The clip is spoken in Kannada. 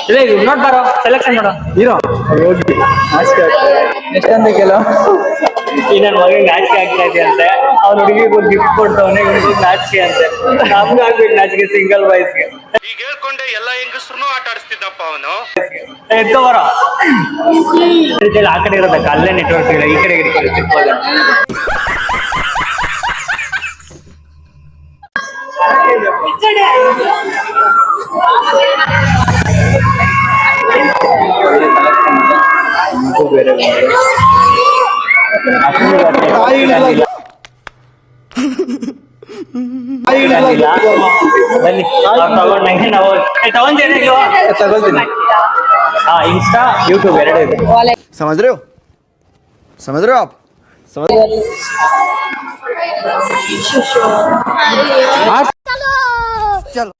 ಇಲ್ಲ ಇದು ನೋಡ್ ಬಾರೋ ಸೆಲೆಕ್ಷನ್ ಮಾಡೋ ಹೀರೋ ಹೋಗಿ ನಾಚಿಕೆ ಆಗ್ತದೆ ಎಷ್ಟಂತ ಕೆಲವು ಈ ನನ್ನ ಮಗನಿಗೆ ನಾಚಿಕೆ ಆಗ್ತಾ ಇದೆ ಅಂತೆ ಅವ್ನ ಹುಡುಗಿಗೆ ಗಿಫ್ಟ್ ಕೊಡ್ತವನೆ ಇವ್ನಿಗೆ ನಾಚಿಕೆ ಅಂತೆ ನಮ್ಗೆ ಆಗ್ಬೇಕು ನಾಚಿಕೆ ಸಿಂಗಲ್ ಬಾಯ್ಸ್ಗೆ ಈಗ ಹೇಳ್ಕೊಂಡೆ ಎಲ್ಲ ಹೆಂಗಸ್ರು ಆಟ ಆಡಿಸ್ತಿದ್ದಪ್ಪ ಅವನು ಎತ್ಕೋ ಬರೋ ಆ ಕಡೆ ಇರೋದಕ್ಕ ಅಲ್ಲೇ ನೆಟ್ವರ್ಕ್ ಇಲ್ಲ ಈ ಕಡೆ ಇಟ್ಕೊಳ್ಳಿ ಸಿಕ್ಕೋದು ಬೇರೆ ಬನ್ನಿ ತಗೊಂಡಂಗೆ ನಾವು ತಗೊಂಡೇನೆ ತಗೊಳ್ತೀನಿ इंस्टा यूट्यूब ಎರಡು ಇದೆ समझ रहे हो आप समझ चलो